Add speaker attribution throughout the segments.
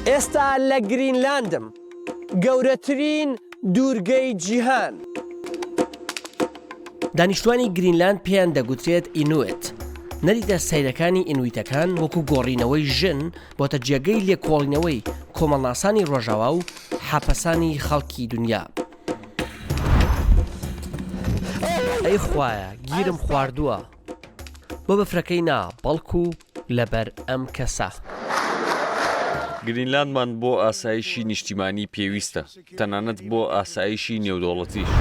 Speaker 1: ئێستا لە گرینلاندم گەورەترین دوورگەی جیهان. دانیشتوانی گرینلاند پێیان دەگوترێت ئینوێت. نەریتە سەیرەکانی ئینویتەکان وەکو گۆڕینەوەی ژن بۆتە جێگەی لێکۆڵینەوەی کۆمەڵناسانی ڕۆژاوا و حاپەسانی خەڵکی دنیا. ئەی خوایە گیرم خواردووە بۆ بەفرەکەی نا بەڵکو لەبەر ئەم کەسە.
Speaker 2: گرینلاندمان بۆ ئاسایشی نیشتیمانی پێویستە، تەنانەت بۆ ئاسایشی نێودەوڵەتیش.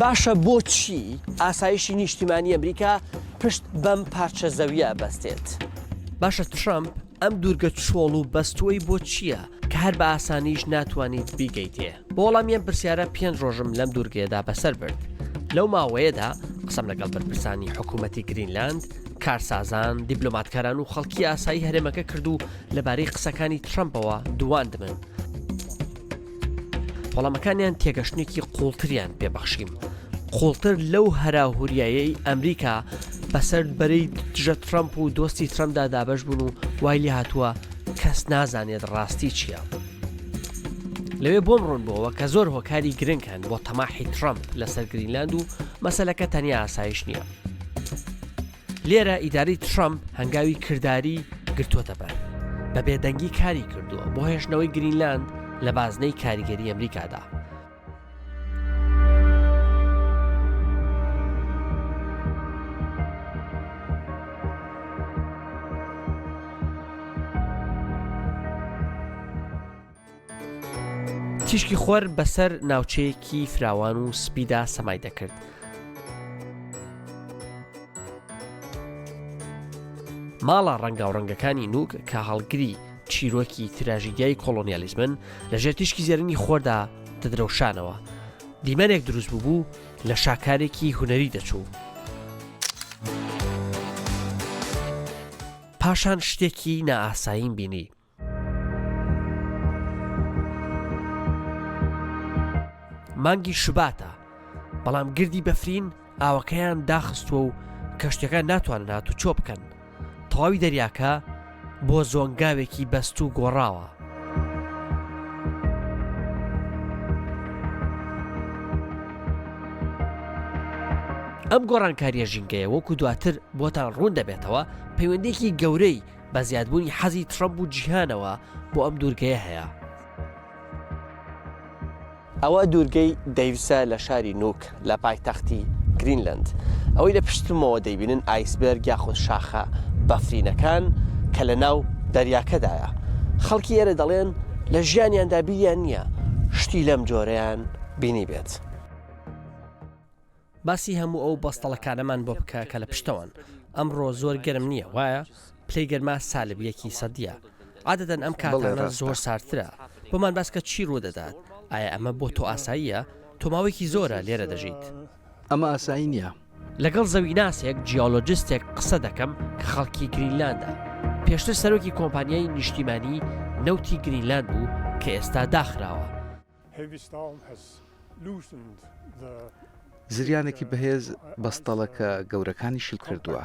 Speaker 1: باشە بۆچی ئاسایشی نیشتیمانی ئەمریکا پشت بەم پارچە زەویە بەستێت؟ باشە ترامپ ئەم دوورگە چۆڵ و بەستووەی بۆ چییە کە هەر بە ئاسانیش ناتوانیت بیگەیتێ؟ بۆ وەڵامیان پرسیارە 5 ڕۆژم لەم دوورگەیەدا بەسەر برد. لەو ماوەیەدا قسەم لەگەڵ بەرپرسانی حکوومەتی گرینلاند، کارسازان، دیبلۆماتکاران و خەڵکی ئاسایی هەرێمەکە کرد و لەبارەی قسەکانی ترامپەوە دواندمن. وەڵامەکانیان تێگەشتێکی قوڵتریان پێبەخشیم، قوڵتر لەو هەراهوریایەی ئەمریکا بەسەر بەرەی دژە ترامپ و دۆستی ترامپدا دابەش بوون و وای لێ هاتووە کەس نازانێت ڕاستی چییە. لەوێ بۆم ڕوون بووەوە کە زۆر هۆکاری گرنگن بۆ تەماحی ترامپ لەسەر گرینلاند و مەسەلەکە تەنیا ئاسایش نییە. لێرە ئیداری ترامپ هەنگاوی کردداری گرتوۆتە بەر بە بێدەنگی کاری کردووە بۆ هێشتنەوەی گرینلاند لە بازنەی کاریگەری ئەمریکادا. تیشکی خۆر بەسەر ناوچەیەکی فراوان و سپیدا سەمای دەکرد. ماڵە ڕەنگاوڕەنگەکانی نوک کە هەڵگری چیرۆکی تراژیدیای کۆلۆنیالیزمن لەژێر تیشکی زێرنی خۆردا دەدرەوشانەوە. دیمەنێک دروست بوو لە شاکارێکی هونەری دەچوو. پاشان شتێکی نائاساییم بینی. مانگی شوباتە، بەڵام گردی بەفرین ئاوەکەیان داخستووە و کەشتەکان ناتوانن هات و چۆ بکەن. تەواوی دەریاکە بۆ زۆنگاوێکی بەست و گۆڕاوە. ئەم گۆڕانکاریە ژینگەیە وەکو دواتر بۆتان ڕوون دەبێتەوە پەیوەندێکی گەورەی بە زیادبوونی حەزی ترامپ و جیهانەوە بۆ ئەم دوورگەیە هەیە. ئەوە دوورگەی دەیڤسە لە شاری نوک لە پایتەختی گرینلاند. ئەوەی لە پشتمەوە دەیبینن ئایسبەرگ یاخود شاخە بەفرینەکان کە لە ناو دەریاکەدایە. خەڵکی ئێرە دەڵێن لە ژیانیاندا بیریان نییە شتی لەم جۆرەیان بینی بێت. باسی هەموو ئەو بەستەڵەکانەمان بۆ بکە کە لە پشتەوەن. ئەمڕۆ زۆر گەرم نییە، وایە پلەی گەرما سالب 1%. عادەتەن ئەم کاتانە زۆر ساردترە. بۆمان باسکە چی ڕوودەدات؟ ئایا ئەمە بۆ تۆ ئاساییە؟ تۆ ماوەیەکی زۆرە لێرە دەژیت.
Speaker 3: ئەمە ئاسایی نییە.
Speaker 1: لەگەڵ زەویناسێک جیۆلۆجستێک قسە دەکەم کە خەڵکی گرینلاندا. پێشتر سەرۆکی کۆمپانیای نیشتیمانی نەوتی گرینلاند بوو کە ئێستا داخراوە.
Speaker 3: زریانێکی بەهێز بەستەڵەکە گەورەکانی شیل کردووە.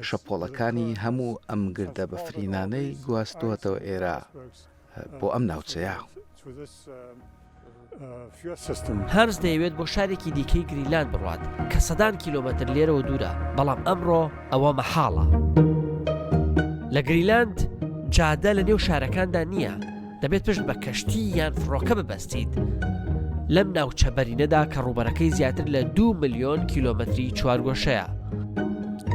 Speaker 3: شەپۆڵەکانی هەموو ئەم گردە بەفرینانەی گواستووەتەوە ئێرە بۆ ئەم ناوچەیە.
Speaker 1: هەرز دەیەوێت بۆ شارێکی دیکەی گرینلاند بڕوات کە سەدان کیلۆمەتر لێرەوە دوورە، بەڵام ئەمڕۆ ئەوە مەحاڵە. لە گرینلاند جادە لە نێو شارەکاندا نییە، دەبێت پشت بە کەشتی یان فڕۆکە ببەستیت. لەم ناوچە بەرینەدا کە ڕووبەرەکەی زیاتر لە 2 ملیۆن کیلۆمەتری چوارگۆشەیە.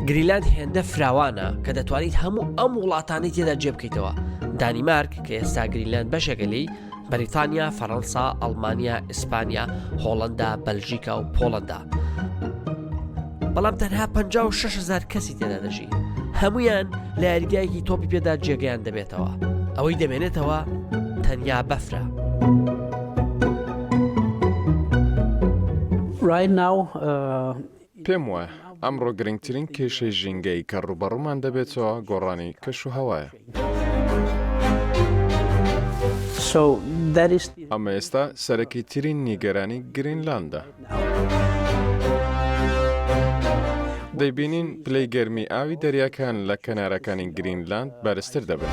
Speaker 1: گرینلاند هێندە فراوانە کە دەتوانیت هەموو ئەم وڵاتانی تێدا جێبکەیتەوە. دانیمارک کە ئێستا گرینلاند بەشێکە لێی، بەریتانیا، فەڕەنسا، ئەڵمانیا، ئیسپانیا، هۆڵەندا، بەلژیکا و پۆڵەندا. بەڵام تەنها 56,000 کەسی تێدا دەژی. هەمویان لە یاریگایەکی تۆپی پێدا جێگەیان دەبێتەوە. ئەوەی دەمێنێتەوە تەنیا بەفرە.
Speaker 4: پێم وایە ئەمڕۆ گرنگترین کێشەی ژینگەی کە ڕوبەڕوومان دەبێتەوە گۆڕانی کەش و هەوایە. ئەمە ئێستا سەرەکی ترین نیگەرانی گرینلاندا. دەیبینین پلەی گەرمی ئاوی دەریاکان لە کەنارەکانی گرینلاند بەرزتر دەبن.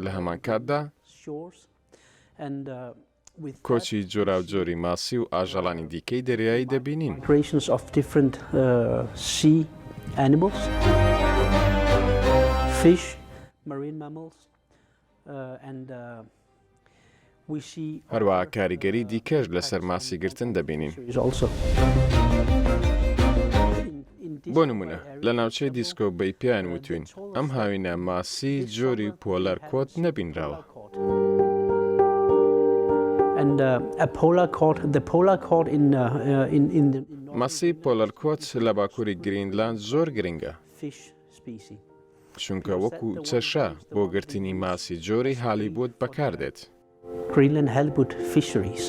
Speaker 4: لە هەمان کاتدا کۆچی جۆراوجۆری ماسی و ئاژەڵانی دیکەی دەریایی دەبینین. هەروەها کاریگەری دیکەش لەسەر ماسی گرتن دەبینین. بۆ نمونە لە ناوچەی دیسکۆ بەی پیان وتوین ئەم هاوینە ماسی جۆری پۆلەر کۆت نەبینراوە. ماسی پۆلەر کۆت لە باکووری گرینلاند زۆر گرنگە، چونکە وەکو چەشە بۆ گرتنی ماسی جۆری هالیبوت بەکاردێت.
Speaker 5: Greenland halibut fisheries.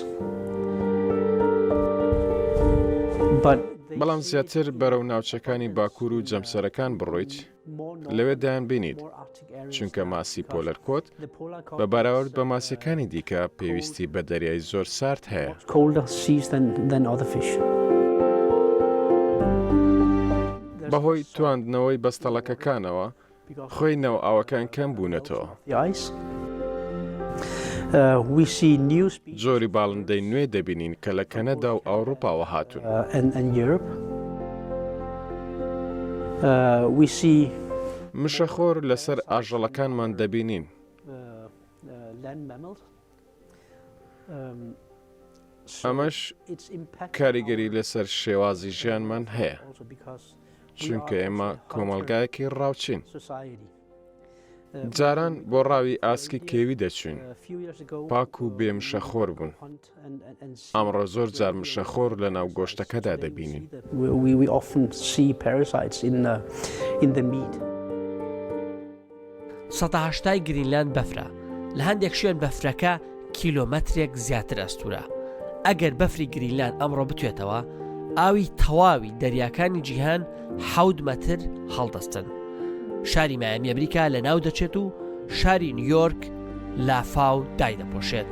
Speaker 4: بەڵام زیاتر بەرەو ناوچەکانی باکوور و جەمسەرەکان بڕۆیت لەوێ دایان بینیت، چونکە ماسی پۆلەر کۆت بە بەراورد بە ماسیەکانی دیکە پێویستی بە دەریای زۆر سارد هەیە. بەهۆی تواندنەوەی بەستەڵەکەکانەوە خۆی نەو ئاوەکان کەم بوونەتەوە. جۆری باڵندەی نوێ دەبینین کە لە کەنەدا و ئەوروپاوە هاتوون. مشەخۆر لەسەر ئاژەڵەکانمان دەبینین. ئەمەش کاریگەری لەسەر شێوازی ژیانمان هەیە، چونکە ئێمە کۆمەلگایەکی ڕاوچین. جاران بۆ ڕاوی ئاسکی کێوی دەچوین، پاک و بێمشەخۆر بوون. ئەمڕۆ زۆر جار مشەخۆر لە ناو گۆشتەکەدا دەبینین.
Speaker 1: سەدە هەشتای گرینلاند بەفرە، لە هەندێک شوێن بەفرەکە کیلۆمەترێک زیاتر ئەستورە. ئەگەر بەفری گرینلاند ئەمڕۆ بتوێتەوە، ئاوی تەواوی دەریاکانی جیهان 7 مەتر هەڵدەستن. شاری مایامی ئەمریکا لە ناو دەچێت و شاری نیویۆرک لافاو دایدەپۆشێت.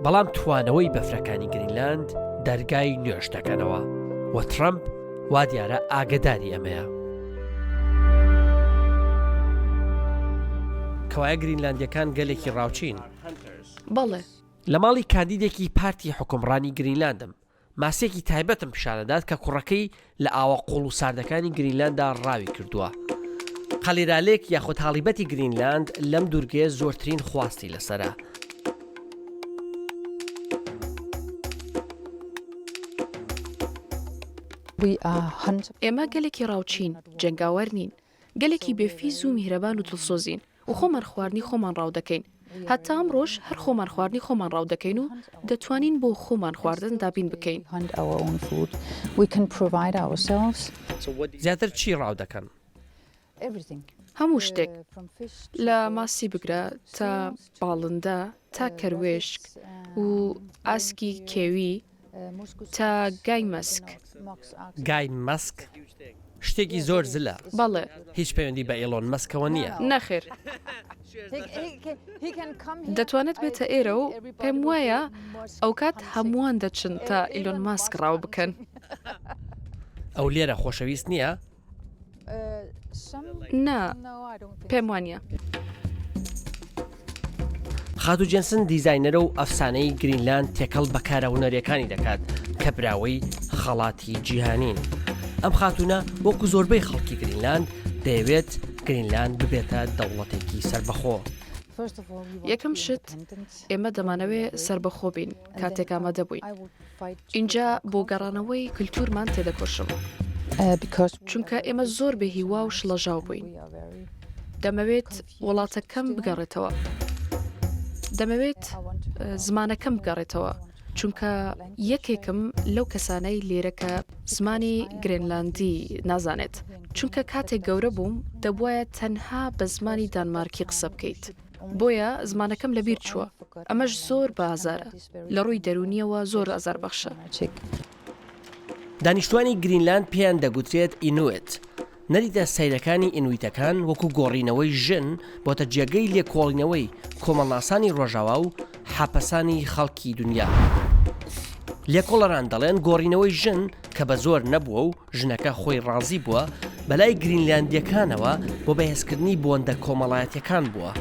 Speaker 1: بەڵام توانەوەی بەفرەکانی گرینلاند دەرگای نوێژ دەکەنەوە و ترەمپ وا دیارە ئاگداری ئەمەیە. کەوایە گرینلاندیەکان گەلێکی ڕاوچین.
Speaker 6: بەڵێ.
Speaker 1: لە ماڵی کاندیدێکی پارتی حکومڕانی گرینلاندم ماسێکی تایبەتم پیشانەدات کە کوڕەکەی لە ئاوە قوڵ و ساردەکانی گرینلاندا ڕاوی کردووە. قەلیرالێک یاخود هاڵیبەتی گرینلاند لەم دوورگەیە زۆرترین خواستی لەسەرە.
Speaker 6: ئێمە گەلێکی ڕاوچین، جەنگاوەر نین، گەلێکی بێفیز و میهرەبان و دڵسۆزین و خۆمان خواردنی خۆمان ڕاو دەکەین. هەتا ئەمڕۆژ هەر خۆمان خواردنی خۆمان ڕاو دەکەین و دەتوانین بۆ خۆمان خواردن دابین بکەین.
Speaker 1: زیاتر چی ڕاو دەکەن؟
Speaker 6: هەموو شتێک، لە ماسی بگرە تا باڵندە تا کەروێشک و ئاسکی کێوی تا گای مەسک.
Speaker 1: گای مەسک شتێکی زۆر زلە.
Speaker 6: بەڵێ.
Speaker 1: هیچ پەیوەندی بە ئێلۆن مەسکەوە نییە.
Speaker 6: نەخێر. دەتوانێت بێتە ئێرە و پێم وایە ئەو کات هەمووان دەچن تا ئیلۆن ماسک ڕاو بکەن.
Speaker 1: ئەو لێرە خۆشەویست نییە؟
Speaker 6: نا، پێم وانە.
Speaker 1: خاتو جێنسن دیزاینەرە و ئەفسانەی گرینلاند تێکەڵ بەکارە هونەرەکانی دەکات کە براوەی خەڵاتی جیهانین. ئەم خاتونە وەکو زۆربەی خەڵکی گرینلاند دەیەوێت گرینلاند ببێتە دەوڵەتێکی سربەخۆ.
Speaker 6: یەکەم شت ئێمە دەمانەوێت سربەخۆ بین کاتێک ئامادە بووین. اینجا بۆ گەڕانەوەی کللتورمان تێدەکۆشم، چونکە ئێمە زۆر بە هیوا و شڵەژاو بووین. دەمەوێت وڵاتەکەم بگەڕێتەوە، دەمەوێت زمانەکەم بگەڕێتەوە، چونکە یەکێکم لەو کەسانەی لێرەکە زمانی گرینلاندی نازانێت، چونکە کاتێک گەورە بووم دەبوایە تەنها بە زمانی دانمارکی قسە بکەیت. بۆیە زمانەکەم لەبیر چووە. ئەمەش زۆر بازارە، لە ڕووی دەرونیەوە زۆر ئازار بەخشە.
Speaker 1: دانیشتوانی گرینلاند پێیان دەگوترێت ئینوێت. نەریتە سەیرەکانی ئینویتەکان وەکو گۆڕینەوەی ژن بۆتە جێگەی لێکۆڵینەوەی کۆمەڵناسانی ڕۆژاوا و حاپەسانی خەڵکی دنیا. لێکۆڵەران دەڵێن گۆڕینەوەی ژن کە بە زۆر نەبووە و ژنەکە خۆی ڕازی بووە بەلای گرینلاندیەکانەوە بۆ بەهێزکردنی بۆندە کۆمەڵایەتیەکان بووە.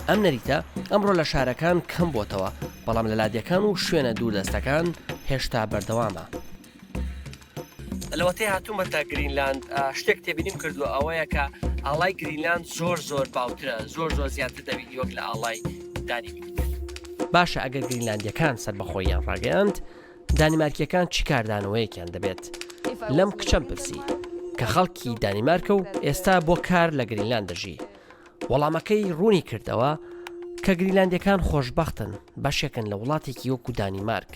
Speaker 1: ئەم نەریتە ئەمڕۆ لە شارەکان کەم بۆتەوە بەڵام لە لادیەکان و شوێنە دوودەستەکان هێشتا بەردەوامە. لەوەتەی هاتوومەتە گرینلاند شتێک تێبینیم کردو ئەوەیە کە ئاڵای گرینلاند زۆر باوترە زۆر زیاتر دەبینی وەک لە ئاڵای دانیمارک. باشە ئەگەر گرینلاندیەکان سەربەخۆییان ڕاگەیاند دانیمارکیەکان چی کاردانەوەیەکیان دەبێت؟ لەم کچەم پرسی کە خەڵکی دانیمارکە و ئێستا بۆ کار لە گرینلاند دەژی. وەڵامەکەی ڕوونی کردەوە کە گرینلاندیەکان خۆشبەختن بەشێکن لە وڵاتێکی وەکو دانیمارک.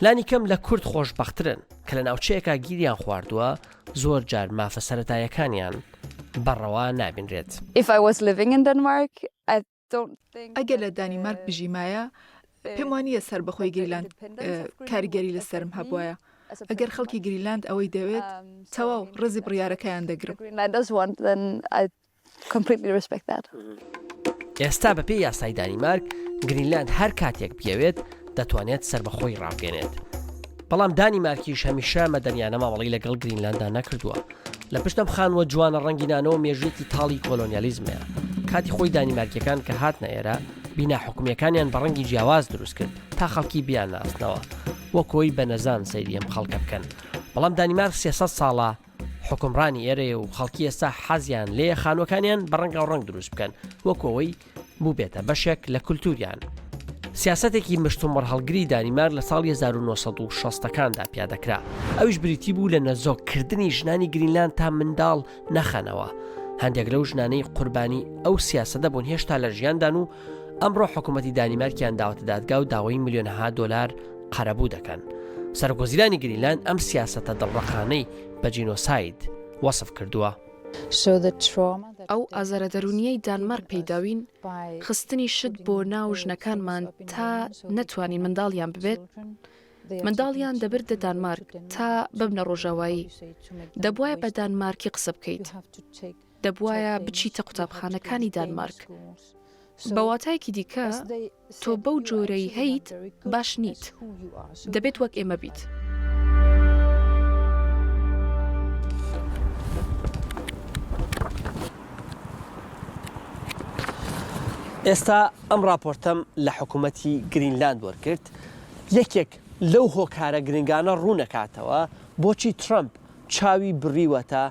Speaker 1: لانی کەم لە کورد خۆشبەخترن کە لە ناوچەیەکە گیریان خواردووە زۆر جار مافە سەرەتایەکانیان بەڕەوە نابینرێت.
Speaker 7: ئەگەر لە دانیمارک بژیمایە پێم وانییە سەربەخۆی گریلاند کاریگەری لەسرم هەبووە. ئەگەر خەڵکی گریلاند ئەوەی دەوێت تەواو ڕزی بڕیارەکەیان دەگرم.
Speaker 1: ئێستا بەپێی یاسای دانیمارک گرینلاند هەر کاتێک بێوێت دەتوانێت سەربەخۆی ڕابگەنێت. بەڵام دانیمارکیش هەمیشە مەدەنیانە ماوەڵی لەگەڵ گرینلاندا نەکردووە. لە پشتم خانوە جوانە ڕەنگی نانەوە مێژوێتی تاڵی کۆلۆنیالیزمەیە. کاتی خۆی دانیمارکیەکان کە هاتنە ئێرە بینا حکومیەکانیان بە ڕەنگی جیاواز دروست کرد تا خەڵکی بیان ناستنەوە وەکۆی بە نەزان سەیری ئەم خەڵکە بکەن. بەڵام دانیمارک 300 ساڵە حکومڕانی ئێرەیە و خەڵکی ئێستا حەزیان لێ خانوەکانیان بە ڕەنگە و ڕەنگ دروست بکەن وەکەوەی بوو بێتە بەشێک لە کولتوریان. سیاسەتێکی مشتومڕ هەڵگری دانیمارک لە ساڵی 1960ەکاندا پیادەکرا. ئەویش بریتی بوو لە نەزۆکردنی ژنانی گرینلاند تا منداڵ نەخەنەوە. هەندێک لەو ژنانەی قوربانی ئەو سیاسەتە بوون هێشتا لە ژیاندان و ئەمڕۆ حکوومەتی دانیمارکیان داوەتە دادگا و داوای ملیۆنەها دۆلار قەرەبوو دەکەن. سەرۆکۆزیرانی گرینلاند ئەم سیاسەتە دڵڕەخانەی بە جینۆساید وەسف کردووە.
Speaker 6: ئەو ئازارە دەرونیەی دانمارک پەیداوین خستنی شت بۆ ناو ژنەکانمان تا نەتوانین منداڵیان ببێت منداڵیان دەبردە دانمارک تا ببنە ڕۆژاوایی. دەبوایە بە دانمارکی قسە بکەیت، دەبوایە بچیتە قوتابخانەکانی دانمارک. بەواتایەکی دیکە تۆ بەو جۆرەی هەیت باش نیت، دەبێت وەک ئێمە بیت.
Speaker 1: ئێستا ئەم راپۆرتەم لە حکوومەتی گرینلاند وەرگرت. یەکێک لەو هۆکارە گرنگانە ڕوونەکاتەوە بۆچی ترامپ چاوی بڕیوەتە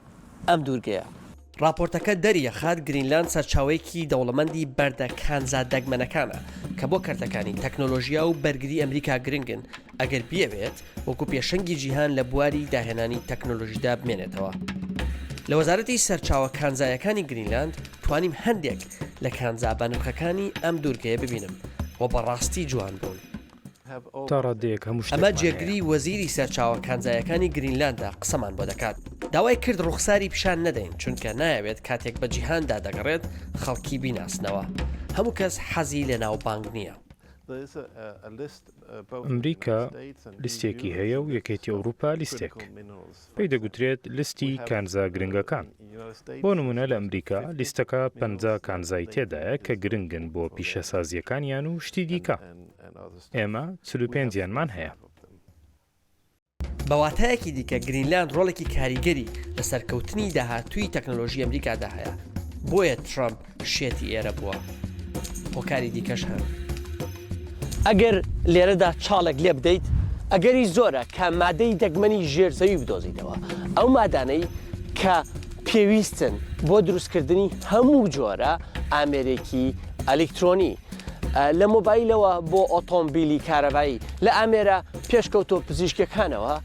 Speaker 1: ئەم دوورگەیە. راپۆرتەکە دەریەخات گرینلاند سەرچاوەیەکی دەوڵەمەندی بەردە کانزا دەگمەنەکانە کە بۆ کەرتەکانی تەکنۆلۆژیا و بەرگری ئەمریکا گرنگن ئەگەر بیەوێت وەکو پێشەنگی جیهان لە بواری داهێنانی تەکنۆلۆژیدا بمێنێتەوە. لە وەزارەتی سەرچاوە کانزایەکانی گرینلاند توانیم هەندێک لە کانزا بەنرخەکانی ئەم دوورگەیە ببینم و بەڕاستی جوان بوون. ئەمە جێگری وەزیری سەرچاوە کانزایەکانی گرینلاندا قسەمان بۆ دەکات. داوای کرد ڕوخساری پیشان نەدەین چونکە نایەوێت کاتێک بە جیهاندا دەگەڕێت خەڵکی بیناسنەوە. هەموو کەس حەزی لە ناوبانگ نییە.
Speaker 8: ئەمریکا لیستێکی هەیە و یەکێتی ئەوروپا لیستێک پێی دەگوترێت لیستی کانزا گرنگەکان. بۆ نمونە لە ئەمریکا لیستەکە 50 کانزای تێدایە کە گرنگن بۆ پیشەسازیەکانیان و شتی دیکە. ئێمە 45یانمان هەیە.
Speaker 1: بەواتایەکی دیکە گرینلاند ڕۆڵێکی کاریگەری لە سەرکەوتنی داهاتووی تەکنۆلۆژی ئەمریکادا هەیە. بۆیە ترامپ شێتی ئێرە بووە. هۆکاری دیکەش هەن. ئەگەر لێرەدا چاڵێک لێ بدەیت ئەگەری زۆرە کە مادەی دەگمەنی ژێرزەوی بدۆزیتەوە. ئەو مادانەی کە پێویستن بۆ دروستکردنی هەموو جۆرە ئامێرێکی ئەلکترۆنی لە مۆبایلەوە بۆ ئۆتۆمبیلی کارەبایی لە ئامێرە پێشکەوتۆ پزیشکەکانەوە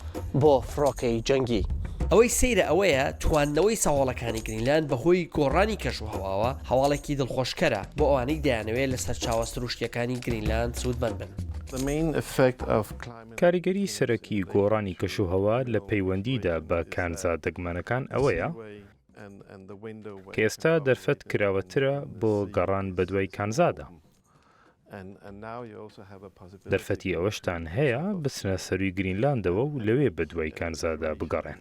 Speaker 1: بۆ فڕۆکەی جەنگی. ئەوەی سەیرە ئەوەیە توانەوەی ساوڵەکانی گرینلاند بەهۆی گۆڕانی کەش و هەواوە هەواڵێکی دڵخۆشکەرە بۆ ئەوانەی دەیانەوێت لەسەر چاوە سروشتیەکانی گرینلاند سوودمەند بن.
Speaker 8: کاریگەری سەرەکی گۆڕانی کەشوهەوا لە پەیوەندیدا بە کانزا دەگمەنەکان ئەوەیە کە ئێستا دەرفەت کراوەترە بۆ گەڕان بە دوای کانزادا. دەرفەتی ئەوەشتان هەیە بچنە سەروی گرینلاندەوە و لەوێ بە دوای کانزادا بگەڕێن.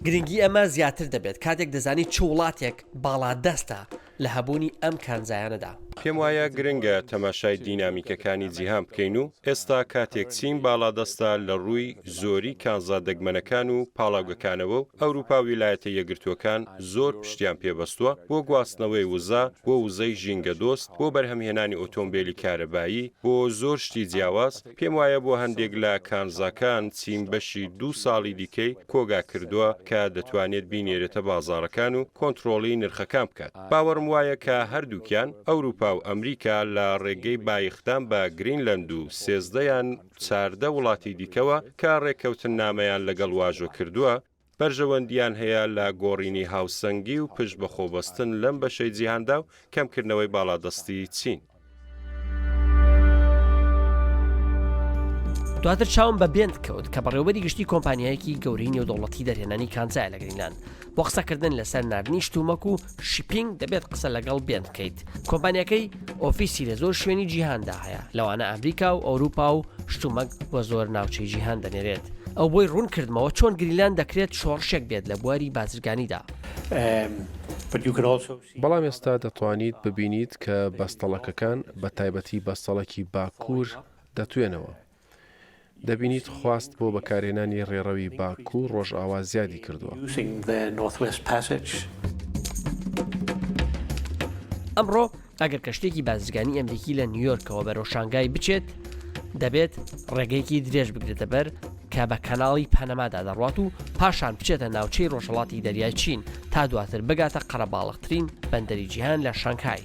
Speaker 1: گرنگی ئەمە زیاتر دەبێت کاتێک دەزانی چ وڵاتێک باڵا دەستە لە هەبوونی ئەم کانزایانەدا.
Speaker 9: پێم وایە گرنگە تەماشای دینامیکەکانی جیهان بکەین و ئێستا کاتێک چین باڵادەستە لە ڕووی زۆری کانزا دەگمەنەکان و پاڵاوگەکانەوە و ئەوروپا ویلایەتە یەکگرتووەکان زۆر پشتیان پێبەستووە بۆ گواستنەوەی وزە بۆ وزەی ژینگە دۆست بۆ بەرهەمهێنانی ئۆتۆمبیلی کارەبایی بۆ زۆر شتی جیاواز. پێم وایە بۆ هەندێک لە کانزاکان چین بەشی 2 ساڵی دیکەی کۆگا کردووە کە دەتوانێت بینێرێتە بازاڕەکان و کۆنتترۆڵی نرخەکان بکات. باوەڕم وایە کە هەردووکیان ئەوروپا و ئەمریکا لە ڕێگەی بایختان بە گرینلەند و 13 14 وڵاتی دیکەوە کە ڕێککەوتن نامەیان لەگەڵ واژۆ کردووە بەرژەوەندیان هەیە لە گۆڕینی هاوسەنگی و پشت بە خۆبەستن لەم بەشەی جیهاندا و کەمکردنەوەی باڵادەستی چین.
Speaker 1: دواتر چاوم بە بێند کەوت کە بەڕێوەبەری گشتی کۆمپانیایەکی گەورەی نێودەوڵەتی دەرهێنانی کانزای لە گرینلاند بۆ قسەکردن لەسەر ناردنی شتومەک و شیپینگ دەبێت قسە لەگەڵ بێند بکەیت. کۆمپانیەکەی ئۆفیسی لە زۆر شوێنی جیهاندا هەیە لەوانە ئەمریکا و ئەوروپا و شتومەک بۆ زۆر ناوچەی جیهان دەنێرێت. ئەو بۆی ڕوون کردمەوە چۆن گرینلاند دەکرێت شۆڕشێک بێت لە بواری بازرگانیدا.
Speaker 4: بەڵام ئێستا دەتوانیت ببینیت کە بەستەڵەکەکان بە تایبەتی بەستەڵێکی باکوور دەتوێنەوە. دەبینیت خواست بۆ بەکارهێنانی ڕێڕەوی باکوور ڕۆژئاوا زیادی کردووە.
Speaker 1: ئەمڕۆ ئەگەر کەشتێکی بازرگانی ئەمریکی لە نیویۆرکەوە بەرەو شانگای بچێت دەبێت ڕێگەیەکی درێژ بگرێتە بەر کە بە کەناڵی پەنەمادا دەڕات و پاشان بچێتە ناوچەی ڕۆژهەڵاتی دەریای چین تا دواتر بگاتە قەرەباڵغترین بەندەری جیهان لە شانگهای.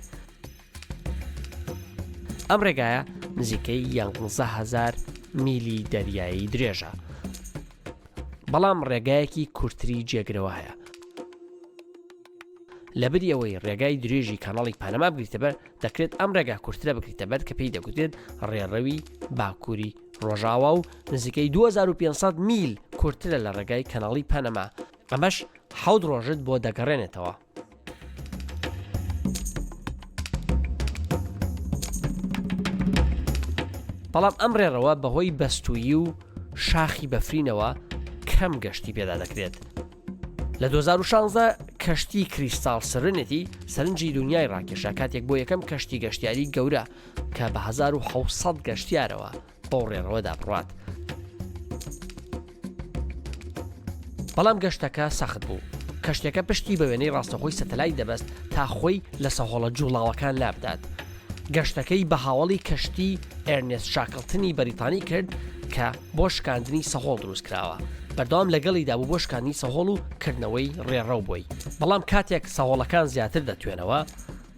Speaker 1: ئەم ڕێگایە نزیکەی 11,000 میلی دەریایی درێژە، بەڵام ڕێگایەکی کورتتری جێگرەوە هەیە. لەبری ئەوەی ڕێگای درێژی کاناڵی پانەما بگریتە بەر دەکرێت ئەم ڕێگا کورتترە بگریتە بەر کە پێی دەگوترێت ڕێڕەوی باکووری ڕۆژاوا و نزیکەی 2500 میل کورتترە لە ڕێگای کەناڵی پانەما. ئەمەش 7 ڕۆژت بۆ دەگەڕێنێتەوە. بەڵام ئەم ڕێڕەوە بەهۆی بەستویی و شاخی بەفرینەوە کەم گەشتی پێدا دەکرێت. لە 2016 کەشتی کریستال سرنێتی سەرنجی دنیای ڕاکێشا کاتێک بۆ یەکەم کەشتی گەشتیاری گەورە کە بە 1700 گەشتیارەوە بۆ ڕێڕەوەدا بڕات. بەڵام گەشتەکە سەخت بوو. کەشتەکە پشتی بە وێنەی ڕاستەخۆی سەتەلای دەبەست تا خۆی لە سەهۆڵە جوڵاوەکان لابدات. گەشتەکەی بە هاوڵی کەشتی ئێرنێست شاکڵتنی بەریتانی کرد کە بۆ شکاندنی سەهۆڵ دروست کراوە. بەردەوام لەگەڵیدا بوو بۆ شکاندنی سەهۆڵ و کردنەوەی ڕێڕەو بووی. بەڵام کاتێک سەهۆڵەکان زیاتر دەتوێنەوە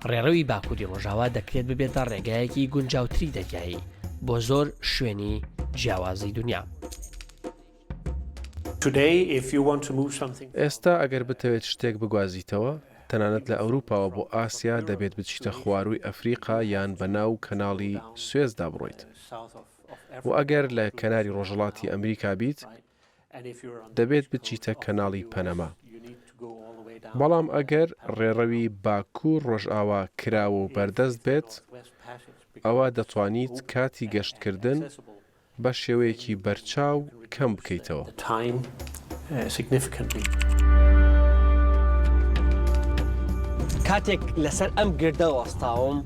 Speaker 1: ڕێڕەوی باکووری ڕۆژاوا دەکرێت ببێتە ڕێگایەکی گونجاوتری دەریایی بۆ زۆر شوێنی جیاوازی دنیا.
Speaker 4: ئێستا ئەگەر بتەوێت شتێک بگوازیتەوە تەنانەت لە ئەوروپاوە بۆ ئاسیا دەبێت بچیتە خواروی ئەفریقا یان بەناو کەناڵی سوێزدا بڕۆیت و ئەگەر لە کەناری ڕۆژهەڵاتی ئەمریکا بیت دەبێت بچیتە کەناڵی پەنەما. بەڵام ئەگەر ڕێڕەوی باکوور ڕۆژئاوا کراوە و بەردەست بێت ئەوە دەتوانیت کاتی گەشتکردن بە شێوەیەکی بەرچاو کەم بکەیتەوە.
Speaker 1: کاتێک لەسەر ئەم گردە وەستاوم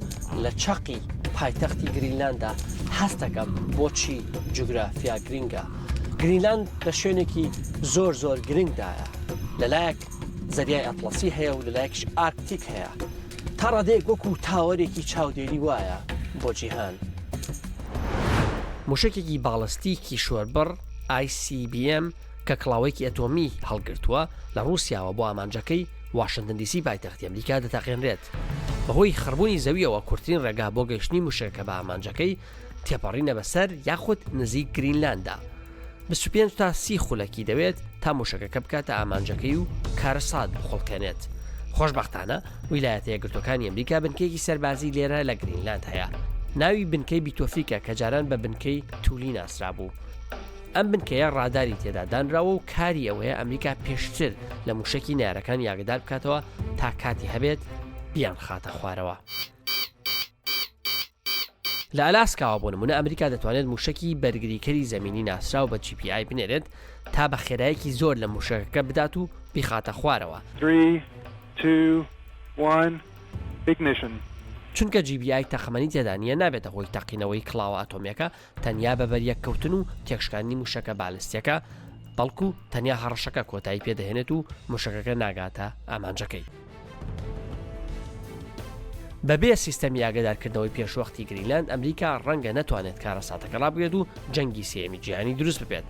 Speaker 1: لە چەقی پایتەختی گرینلاندا هەست دەکەم بۆچی جوگرافیا گرینگە. گرینلاند لە شوێنێکی زۆر زۆر گرنگدایە. لەلایەک زەریای ئەتڵەسی هەیە و لەلایەکش ئارکتیک هەیە. تا ڕادەیەک وەکو تاوەرێکی چاودێری وایە بۆ جیهان. موشکێکی باڵستیکی شۆربڕ ICBM کە کڵاوێکی ئەتۆمی هەڵگرتووە لە رووسیاوە بۆ ئامانجەکەی واشنگتن دیسی پایتەختی ئەمریکا دەتەقێنرێت. بەهۆی خڕبوونی زەویەوە کورتترین ڕێگا بۆ گەیشتنی موشکەکە بە ئامانجەکەی تێپەڕینە بەسەر یاخود نزیک گرینلاندا. 25 تا 30 خولەکی دەوێت تا موشکەکە بکاتە ئامانجەکەی و کارەسات بخۆڵکێنێت. خۆشبەختانە ویلایەتە یەکگرتووەکانی ئەمریکا بنکەیەکی سەربازی لێرە لە گرینلاند هەیە. ناوی بنکەی بیتۆفیکە کە جاران بە بنکەی تولی ناسرا بوو. ئەم بنکەیە ڕاداری تێدا دانراوە و کاری ئەوەیە ئەمریکا پێشتر لە موشکی نارەکان یاگدار بکاتەوە تا کاتی هەبێت بیان خاتە خوارەوە. لە ئالاسکاوە بۆ نمونە ئەمریکا دەتوانێت موشکی بەرگریکەری زەمینی ناسرا و بە GPI بنێرێت تا بە خێرایەکی زۆر لە موشەکەکە بدات و بیخاتە خوارەوە.
Speaker 10: 3 2 1 ignition.
Speaker 1: چونکە GPI تەخەمەنی تێدا نیە نابێتە هۆی تەقینەوەی کڵاوە ئاتۆمیەکە تەنیا بە بەریەککەوتن و تێکشکانی موشەکە بالستیەکە، بەڵکو تەنیا هەڕەشەکە کۆتایی پێدەهێنێت و موشەکەکە ناگاتە ئامانجەکەی. بەبێ سیستەمی ئاگادارکردنەوەی پێشوەختی گرینلاند ئەمریکا ڕەنگە نەتوانێت کارە ساتەکە ڕابگرێت و جەنگی سێمی جیهانی دروست ببێت.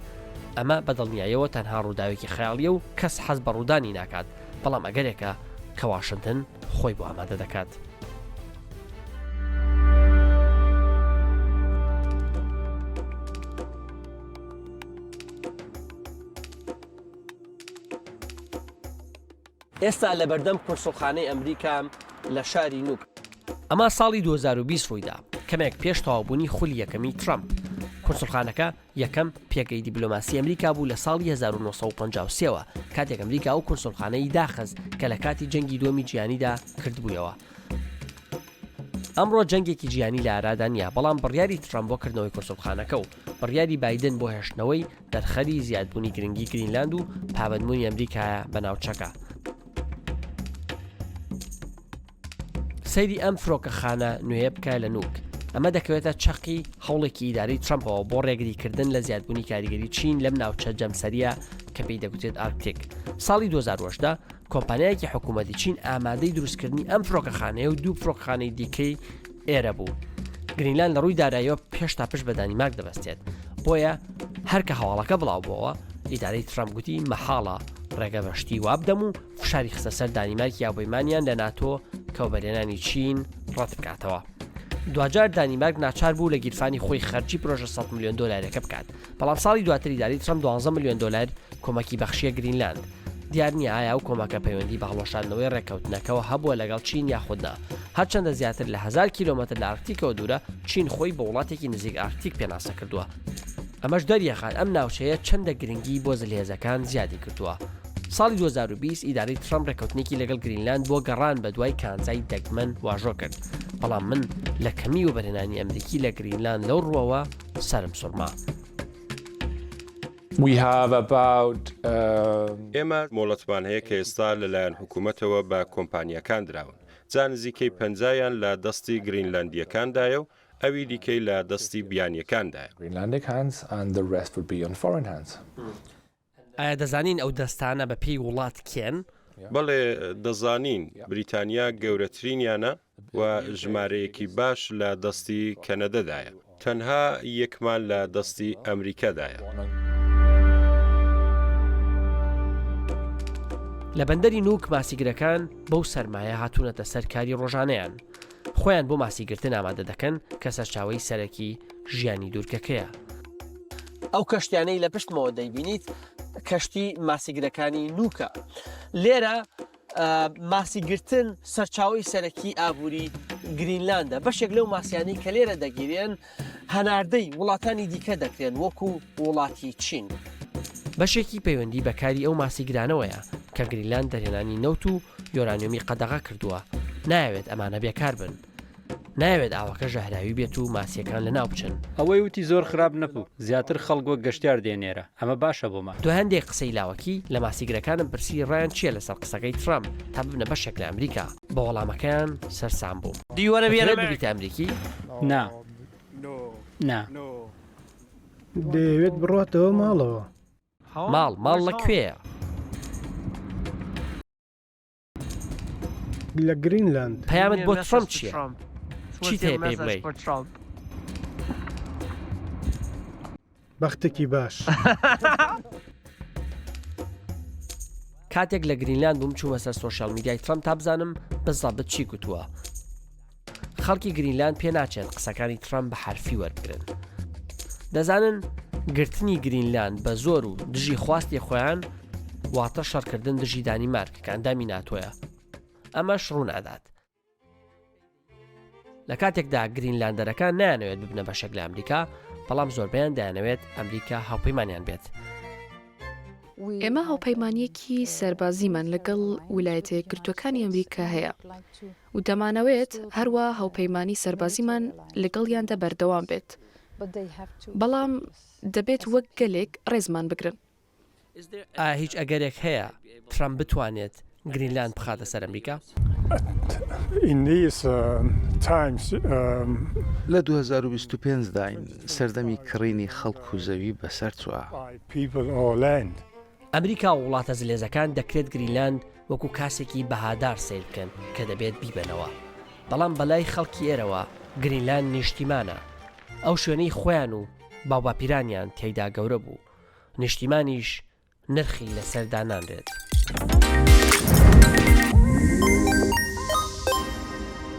Speaker 1: ئەمە بەدڵنیاییەوە تەنها ڕووداوێکی خەیاڵیە و کەس حەز بە ڕوودانی ناکات، بەڵام ئەگەرێکە کە واشنتن خۆی بۆ ئامادە دەکات. ئێستا لە بەردەم کونسڵخانەی ئەمریکا لە شاری نوک. ئەمە ساڵی 2020 ڕوویدا، کەمێک پێش تەواوبوونی خولی یەکەمی ترامپ. کونسڵخانەکە یەکەم پێگەی دیبلۆماسی ئەمریکا بوو لە ساڵی 1953ەوە، کاتێک ئەمریکا و کونسڵخانەی داخست کە لە کاتی جەنگی دووەمی جیهانیدا کردبوویەوە. ئەمڕۆ جەنگێکی جیهانی لە ئارادا نیە، بەڵام بڕیاری ترامپ بۆ کردنەوەی کونسڵخانەکە و بڕیاری بایدن بۆ هێشتنەوەی دەرخەری زیادبوونی گرنگی گرینلاند و پابەندبوونی ئەمریکایە بە ناوچەکە. سەیری ئەم فڕۆکەخانە نوێ بکە لە نوک. ئەمە دەکەوێتە چەقی هەوڵێکی ئیداری ترامپەوە بۆ ڕێگریکردن لە زیادبوونی کاریگەری چین لەم ناوچە جەمسەریە کە پێی دەگوترێت ئارکتیک. ساڵی 2010دا کۆمپانیایەکی حکوومەتی چین ئامادەی دروستکردنی ئەم فڕۆکەخانەیە و دوو فڕۆکەخانەی دیکەی ئێرە بوو. گرینلاند لە ڕووی داراییەوە پێش تا پشت بە دانیمارک دەبەستێت، بۆیە هەرکە هەواڵەکە بڵاو بووەوە ئیدارەی ترامپ گوتی مەحاڵە ڕێگە بەشتی وابدەم و فشاری خستە سەر دانیمارکی یاوبەیمانیان لە ناتۆ کە بەرێنانی چین ڕەت بکاتەوە. دوجار دانیمارک ناچار بوو لە گیرفانی خۆی خەرجی پرۆژە 100 میلیۆن دلارەکە بکات، بەڵام ساڵی دواتر ئیدارەی ترامپ 12 میلیۆن دلار کۆمەکی بەخشیە گرینلاند. دیار نییە ئایا و کۆمەکە پەیوەندی بە هەڵۆشاندنەوەی ڕێکەوتنەکەەوە هەبووە لەگەڵ چین یاخودنا. هەرچەندە زیاتر لە 1000 کیلۆمەتر لە ئارکتیکەوە دوورە، چین خۆی بە وڵاتێکی نزیک ئارکتیک پێناسە کردووە. ئەمەش دەریەخات ئەم ناوچەیە چەندە گرنگی بۆ زلهێزەکان زیادی کردووە. ساڵی 2020 ئیدارەی ترامپ ڕێکەوتنێکی لەگەڵ گرینلاند بۆ گەڕان بە دوای کانزای دەگمەن واژۆ کرد، بەڵام من لە کەمی و بەرهێنانی ئەمریکی لە گرینلاند لەو ڕووەوە سەرم سوڕما.
Speaker 9: ئێمە مۆڵەتمان هەیە کە ئێستا لەلایەن حکوومەتەوە بە کۆمپانیەکان دراون. جا نزیکەی 50یان لە دەستی گرینلاندیەکاندایە و ئەوی دیکەی لە دەستی بیانیەکاندایە.
Speaker 1: ئایا دەزانین ئەو دەستانە بە پێی وڵات کێن؟
Speaker 9: بەڵێ دەزانین بریتانیا گەورەترینیانە و ژمارەیەکی باش لە دەستی کەنەدەدایە، تەنها یەکمان لە دەستی ئەمریکادایە.
Speaker 1: لە بەندەری نوک ماسیگرەکان بەو سەرمایە هاتوونەتە سەرکاری ڕۆژانەیان، خۆیان بۆ ماسیگرتن ئامادە دەکەن کە سەرچاوەی سەرەکی ژیانی دوورگەکەیە. ئەو کەشتیانەی لە پشتمەوە دەیبینیت کەشتی ماسیگرەکانی نوکە. لێرە ماسیگرتن سەرچاوی سەرەکی ئابووری گرینلاندە. بەشێک لەو ماسیانی کە لێرە دەگیرێن هەناردەی وڵاتانی دیکە دەکرێن وەکو وڵاتی چین. بەشێکی پەیوەندی بەکاری ئەو ماسیگرانەوەیە کە گرینلاند دەرهێنانی نەوت و یۆرانیۆمی قەدەغا کردووە. نایەوێت ئەمانە بێکار بن. نایەوێت ئاوەکە ژەهراوی بێت و ماسیەکان لە ناو بچن.
Speaker 11: ئەوەی وتی زۆر خراپ نەبوو، زیاتر خەڵگۆ گەشتیار دێنێرە، ئەمە باشە بۆمان.
Speaker 1: دو هەندێک قسەی لاوەکی لە ماسیگرەکانم پرسی ڕایان چییە لەسەر قسەکەی ترامپ تا ببنە بەشێک لە ئەمریکا. بە وەڵامەکەیان سەرسام بوو. دیوەرە بێنە ببیتە ئەمریکی؟
Speaker 11: نا نا
Speaker 12: دەیەوێت بڕاتەوە ماڵەوە.
Speaker 1: ماڵ لەکوێیە؟
Speaker 12: لە گرینلاند.
Speaker 1: پەیامت بۆ ترامپ چییە؟ چیت هەیە پێی بڵێ؟
Speaker 12: بەختێکی باش.
Speaker 1: کاتێک لە گرینلاند بووم چوومە سەر سۆشیال میدیای ترامپ تا بزانم بەزابەت چی گوتووە. خەڵکی گرینلاند پێ ناچێت قسەکانی ترامپ بە حرفی وەربگرن. دەزانن گرتنی گرینلاند بە زۆر و دژی خواستی خۆیان واتە شەڕکردن دژی دانیمارک کە ئەندامی ناتۆیە. ئەمەش ڕوونادات. لە کاتێکدا گرینلاندەرەکان نایانەوێت ببنە بەشێک لە ئەمریکا، بەڵام زۆربیان دەیانەوێت ئەمریکا هاوپەیمانیان بێت.
Speaker 6: ئێمە هاوپەیمانیەکی سەربازیمان لەگەڵ ویلایەتە یەکگرتووەکانی ئەمریکا هەیە و دەمانەوێت هەروە هاوپەیمانی سەربازیمان لەگەڵیاندا بەردەوام بێت بەڵام دەبێت وەک گەلێک ڕێزمان بگرن.
Speaker 1: هیچ ئەگەرێک هەیە ترامپ بتوانێت گرینلاند بخاتە سەر ئەمریکا؟
Speaker 3: لە 2025 داین سەردەمی کڕینی خەڵک و زەوی بەسەر چووە.
Speaker 1: ئەمریکا و وڵاتە زلێزەکان دەکرێت گرینلاند وەکو کاسێکی بەهادار سیر بکەن کە دەبێت بیبنەوە. بەڵام بەلای خەڵکی ئێرەوە گرینلاند نیشتیمانە. ئەو شوێنەی خۆیان و باوباپیرانیان تێیدا گەورە بوو. نیشتیمانیش نرخی لەسەر دانانرێت.